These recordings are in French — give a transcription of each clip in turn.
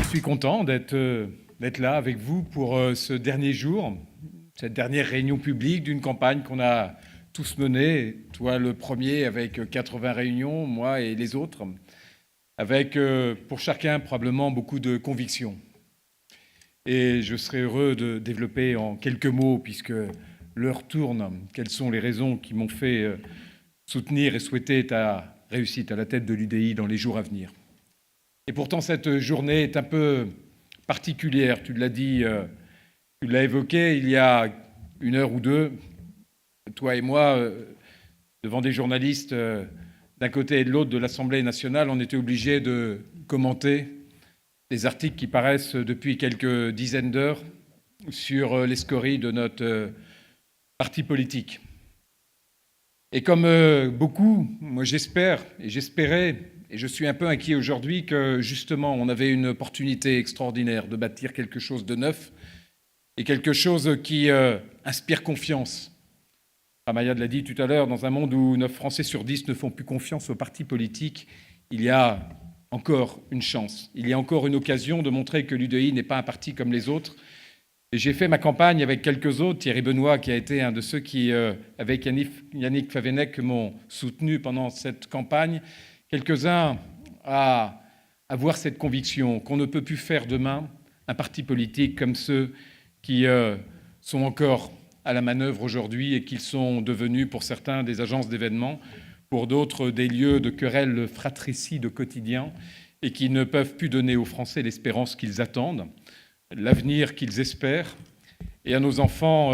suis content d'être là avec vous pour ce dernier jour, cette dernière réunion publique d'une campagne qu'on a tous menée, toi le premier avec 80 réunions, moi et les autres, avec pour chacun probablement beaucoup de convictions. Et je serais heureux de développer en quelques mots, puisque l'heure tourne, quelles sont les raisons qui m'ont fait soutenir et souhaiter ta réussite à la tête de l'UDI dans les jours à venir. Et pourtant, cette journée est un peu particulière. Tu l'as dit, tu l'as évoqué il y a une heure ou deux, toi et moi, devant des journalistes d'un côté et de l'autre de l'Assemblée nationale, on était obligés de commenter des articles qui paraissent depuis quelques dizaines d'heures sur les scories de notre parti politique. Et comme beaucoup, moi j'espère et j'espérais, et je suis un peu inquiet aujourd'hui, que justement on avait une opportunité extraordinaire de bâtir quelque chose de neuf et quelque chose qui inspire confiance. Ramayad l'a dit tout à l'heure, dans un monde où 9 Français sur 10 ne font plus confiance aux partis politiques, il y a encore une chance, il y a encore une occasion de montrer que l'UDI n'est pas un parti comme les autres. Et j'ai fait ma campagne avec quelques autres, Thierry Benoît, qui a été un de ceux qui, avec Yannick Favennec, m'ont soutenu pendant cette campagne, quelques-uns à avoir cette conviction qu'on ne peut plus faire demain un parti politique comme ceux qui sont encore à la manœuvre aujourd'hui et qui sont devenus, pour certains, des agences d'événements, pour d'autres, des lieux de querelles fratricides quotidiens et qui ne peuvent plus donner aux Français l'espérance qu'ils attendent, l'avenir qu'ils espèrent, et à nos enfants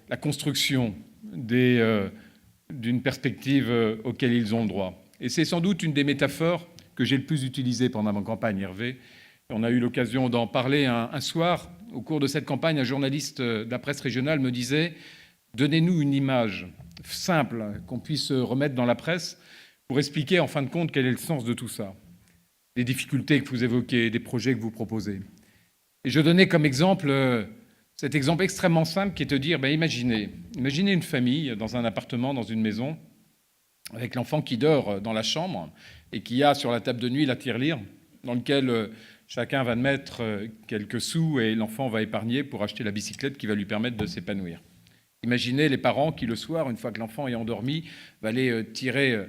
la construction d'une perspective auquel ils ont le droit. Et c'est sans doute une des métaphores que j'ai le plus utilisées pendant ma campagne, Hervé. On a eu l'occasion d'en parler un soir. Au cours de cette campagne, un journaliste de la presse régionale me disait « Donnez-nous une image simple qu'on puisse remettre dans la presse pour expliquer en fin de compte quel est le sens de tout ça. Les difficultés que vous évoquez, des projets que vous proposez. » Et je donnais comme exemple cet exemple extrêmement simple qui est de dire, imaginez une famille dans un appartement, dans une maison, avec l'enfant qui dort dans la chambre et qui a sur la table de nuit la tirelire dans laquelle chacun va mettre quelques sous et l'enfant va épargner pour acheter la bicyclette qui va lui permettre de s'épanouir. Imaginez les parents qui, le soir, une fois que l'enfant est endormi, va aller tirer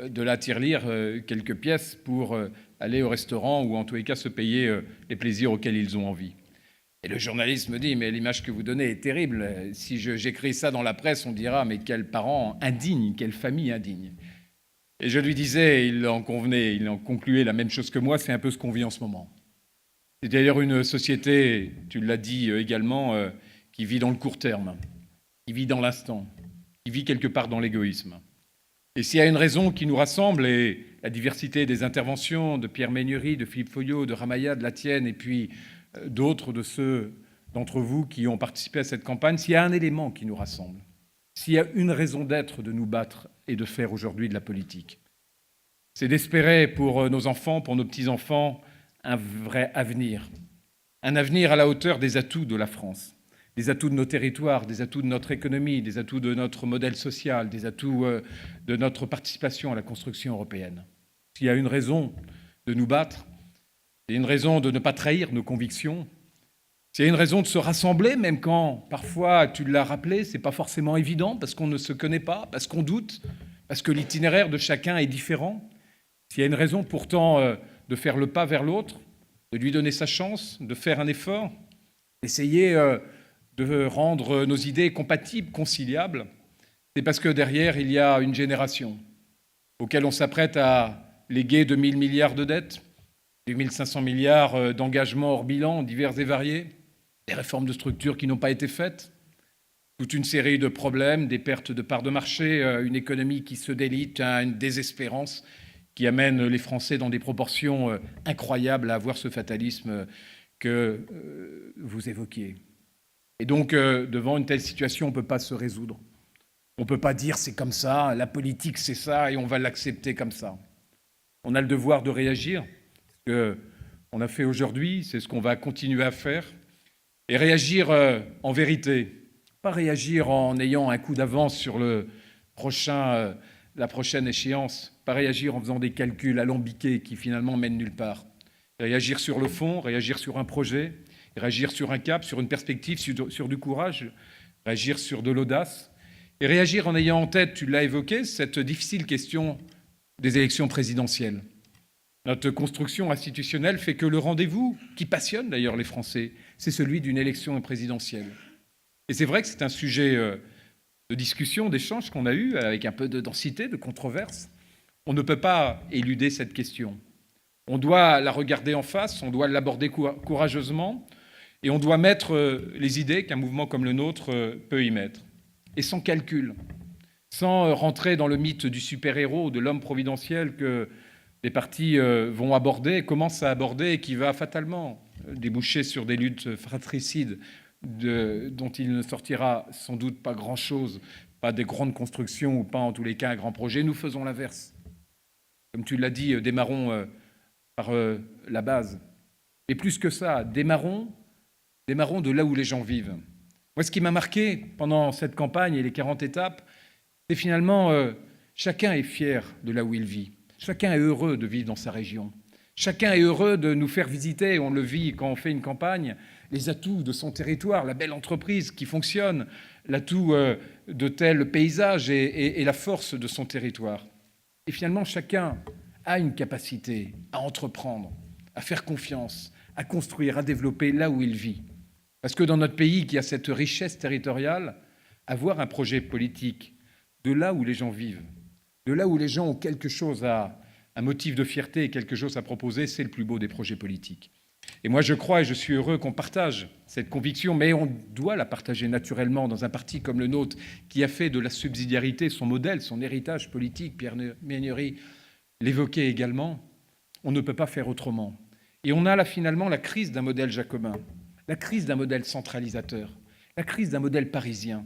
de la tirelire quelques pièces pour aller au restaurant ou en tous les cas se payer les plaisirs auxquels ils ont envie. Et le journaliste me dit « Mais l'image que vous donnez est terrible. Si j'écris ça dans la presse, on dira « Mais quels parents indignes, quelle famille indigne !» Et je lui disais, il en convenait, il en concluait la même chose que moi, c'est un peu ce qu'on vit en ce moment. C'est d'ailleurs une société, tu l'as dit également, qui vit dans le court terme, qui vit dans l'instant, qui vit quelque part dans l'égoïsme. Et s'il y a une raison qui nous rassemble, et la diversité des interventions de Pierre Méneri, de Philippe Folliot, de Ramayad, de la tienne, et puis d'autres de ceux d'entre vous qui ont participé à cette campagne, s'il y a un élément qui nous rassemble, s'il y a une raison d'être de nous battre et de faire aujourd'hui de la politique, c'est d'espérer pour nos enfants, pour nos petits-enfants, un vrai avenir. Un avenir à la hauteur des atouts de la France, des atouts de nos territoires, des atouts de notre économie, des atouts de notre modèle social, des atouts de notre participation à la construction européenne. S'il y a une raison de nous battre, s'il y a une raison de ne pas trahir nos convictions, s'il y a une raison de se rassembler, même quand, parfois, tu l'as rappelé, ce n'est pas forcément évident, parce qu'on ne se connaît pas, parce qu'on doute, parce que l'itinéraire de chacun est différent, s'il y a une raison pourtant de faire le pas vers l'autre, de lui donner sa chance, de faire un effort, d'essayer de rendre nos idées compatibles, conciliables, c'est parce que derrière, il y a une génération auquel on s'apprête à léguer 2 000 milliards de dettes, 2 500 milliards d'engagements hors bilan, divers et variés, des réformes de structure qui n'ont pas été faites, toute une série de problèmes, des pertes de parts de marché, une économie qui se délite, une désespérance qui amène les Français dans des proportions incroyables à avoir ce fatalisme que vous évoquiez. Et donc, devant une telle situation, on ne peut pas se résoudre. On ne peut pas dire c'est comme ça, la politique c'est ça et on va l'accepter comme ça. On a le devoir de réagir. Ce qu'on a fait aujourd'hui, c'est ce qu'on va continuer à faire. Et réagir en vérité, pas réagir en ayant un coup d'avance sur la prochaine échéance, pas réagir en faisant des calculs alambiqués qui finalement mènent nulle part, Réagir sur le fond, réagir sur un projet, réagir sur un cap, sur une perspective, sur du courage, réagir sur de l'audace, et réagir en ayant en tête, tu l'as évoqué, cette difficile question des élections présidentielles. Notre construction institutionnelle fait que le rendez-vous, qui passionne d'ailleurs les Français, c'est celui d'une élection présidentielle. Et c'est vrai que c'est un sujet de discussion, d'échange qu'on a eu, avec un peu de densité, de controverse. On ne peut pas éluder cette question. On doit la regarder en face, on doit l'aborder courageusement, et on doit mettre les idées qu'un mouvement comme le nôtre peut y mettre. Et sans calcul, sans rentrer dans le mythe du super-héros, de l'homme providentiel que les partis vont aborder, commencent à aborder, et qui va fatalement déboucher sur des luttes fratricides dont il ne sortira sans doute pas grand-chose, pas des grandes constructions ou pas en tous les cas un grand projet. Nous faisons l'inverse. Comme tu l'as dit, démarrons par la base. Et plus que ça, démarrons de là où les gens vivent. Moi, ce qui m'a marqué pendant cette campagne et les 40 étapes, c'est finalement chacun est fier de là où il vit. Chacun est heureux de vivre dans sa région. Chacun est heureux de nous faire visiter, on le vit quand on fait une campagne, les atouts de son territoire, la belle entreprise qui fonctionne, l'atout de tel paysage et la force de son territoire. Et finalement, chacun a une capacité à entreprendre, à faire confiance, à construire, à développer là où il vit. Parce que dans notre pays qui a cette richesse territoriale, avoir un projet politique de là où les gens vivent, de là où les gens ont quelque chose un motif de fierté et quelque chose à proposer, c'est le plus beau des projets politiques. Et moi, je crois et je suis heureux qu'on partage cette conviction, mais on doit la partager naturellement dans un parti comme le nôtre, qui a fait de la subsidiarité son modèle, son héritage politique. Pierre Méhaignerie l'évoquait également. On ne peut pas faire autrement. Et on a là finalement la crise d'un modèle jacobin, la crise d'un modèle centralisateur, la crise d'un modèle parisien,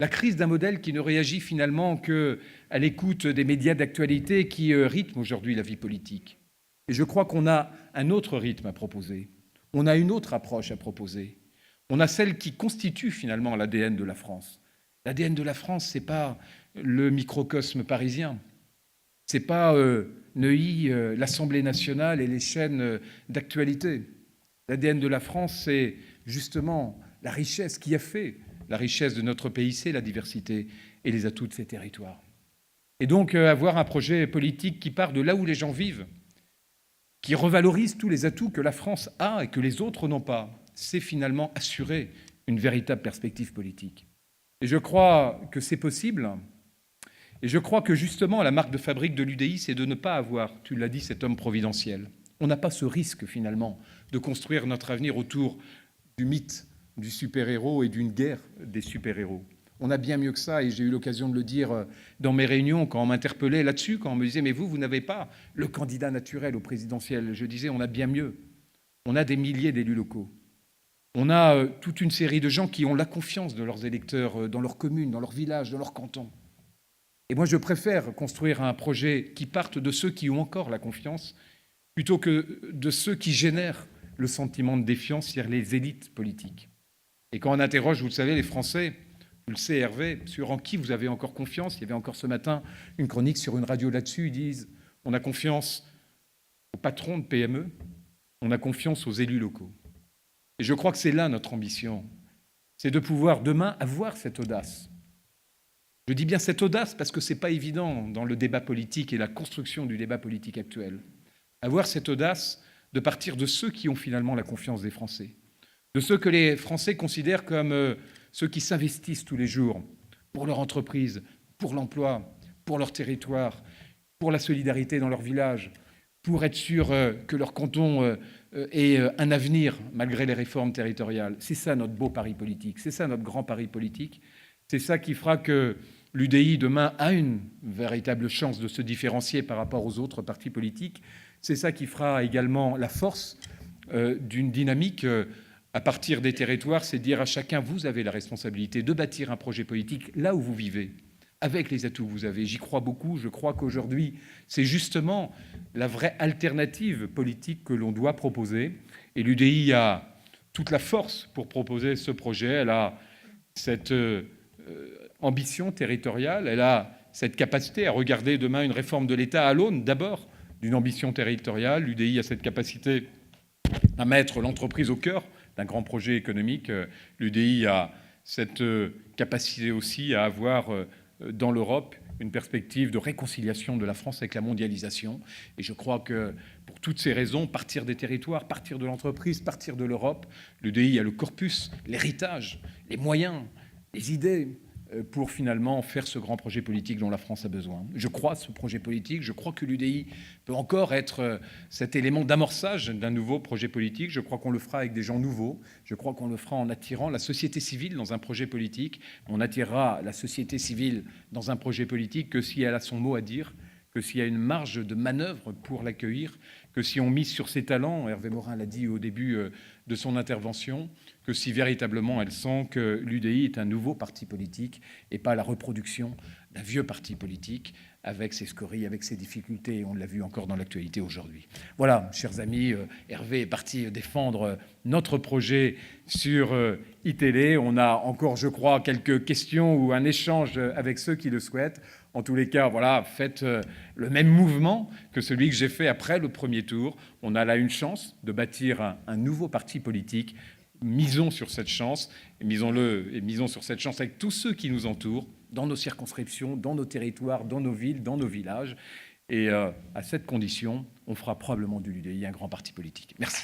la crise d'un modèle qui ne réagit finalement qu'à l'écoute des médias d'actualité qui rythment aujourd'hui la vie politique. Et je crois qu'on a un autre rythme à proposer, on a une autre approche à proposer. On a celle qui constitue finalement l'ADN de la France. L'ADN de la France, ce n'est pas le microcosme parisien, ce n'est pas Neuilly, l'Assemblée nationale et les chaînes d'actualité. L'ADN de la France, c'est justement la richesse qui a fait la richesse de notre pays, c'est la diversité et les atouts de ces territoires. Et donc, avoir un projet politique qui part de là où les gens vivent, qui revalorise tous les atouts que la France a et que les autres n'ont pas, c'est finalement assurer une véritable perspective politique. Et je crois que c'est possible. Et je crois que justement, la marque de fabrique de l'UDI, c'est de ne pas avoir, tu l'as dit, cet homme providentiel. On n'a pas ce risque, finalement, de construire notre avenir autour du mythe du super-héros et d'une guerre des super-héros. On a bien mieux que ça, et j'ai eu l'occasion de le dire dans mes réunions quand on m'interpellait là-dessus, quand on me disait « mais vous n'avez pas le candidat naturel au présidentiel ». Je disais « on a bien mieux. On a des milliers d'élus locaux. On a toute une série de gens qui ont la confiance de leurs électeurs dans leur commune, dans leur village, dans leur canton. Et moi, je préfère construire un projet qui parte de ceux qui ont encore la confiance plutôt que de ceux qui génèrent le sentiment de défiance, c'est-à-dire les élites politiques. Et quand on interroge, vous le savez, les Français, tu le sais Hervé, sur en qui vous avez encore confiance, il y avait encore ce matin une chronique sur une radio là-dessus, ils disent on a confiance aux patrons de PME, on a confiance aux élus locaux. Et je crois que c'est là notre ambition, c'est de pouvoir demain avoir cette audace. Je dis bien cette audace parce que ce n'est pas évident dans le débat politique et la construction du débat politique actuel. Avoir cette audace de partir de ceux qui ont finalement la confiance des Français, de ceux que les Français considèrent comme ceux qui s'investissent tous les jours pour leur entreprise, pour l'emploi, pour leur territoire, pour la solidarité dans leur village, pour être sûr que leur canton ait un avenir malgré les réformes territoriales. C'est ça notre beau pari politique, c'est ça notre grand pari politique. C'est ça qui fera que l'UDI demain a une véritable chance de se différencier par rapport aux autres partis politiques. C'est ça qui fera également la force d'une dynamique à partir des territoires, c'est dire à chacun, vous avez la responsabilité de bâtir un projet politique là où vous vivez, avec les atouts que vous avez. J'y crois beaucoup, je crois qu'aujourd'hui, c'est justement la vraie alternative politique que l'on doit proposer. Et l'UDI a toute la force pour proposer ce projet. Elle a cette ambition territoriale, elle a cette capacité à regarder demain une réforme de l'État à l'aune d'abord d'une ambition territoriale. L'UDI a cette capacité à mettre l'entreprise au cœur d'un grand projet économique. L'UDI a cette capacité aussi à avoir dans l'Europe une perspective de réconciliation de la France avec la mondialisation. Et je crois que pour toutes ces raisons, partir des territoires, partir de l'entreprise, partir de l'Europe, l'UDI a le corpus, l'héritage, les moyens, les idées pour finalement faire ce grand projet politique dont la France a besoin. Je crois à ce projet politique, je crois que l'UDI peut encore être cet élément d'amorçage d'un nouveau projet politique. Je crois qu'on le fera avec des gens nouveaux, je crois qu'on le fera en attirant la société civile dans un projet politique. On attirera la société civile dans un projet politique que si elle a son mot à dire, que s'il y a une marge de manœuvre pour l'accueillir, que si on mise sur ses talents, Hervé Morin l'a dit au début de son intervention, que si véritablement elle sent que l'UDI est un nouveau parti politique et pas la reproduction d'un vieux parti politique avec ses scories, avec ses difficultés. On l'a vu encore dans l'actualité aujourd'hui. Voilà, chers amis, Hervé est parti défendre notre projet sur iTélé. On a encore, je crois, quelques questions ou un échange avec ceux qui le souhaitent. En tous les cas, voilà, faites le même mouvement que celui que j'ai fait après le premier tour. On a là une chance de bâtir un nouveau parti politique. Misons sur cette chance, et misons sur cette chance avec tous ceux qui nous entourent, dans nos circonscriptions, dans nos territoires, dans nos villes, dans nos villages. Et à cette condition, on fera probablement de l'UDI un grand parti politique. Merci.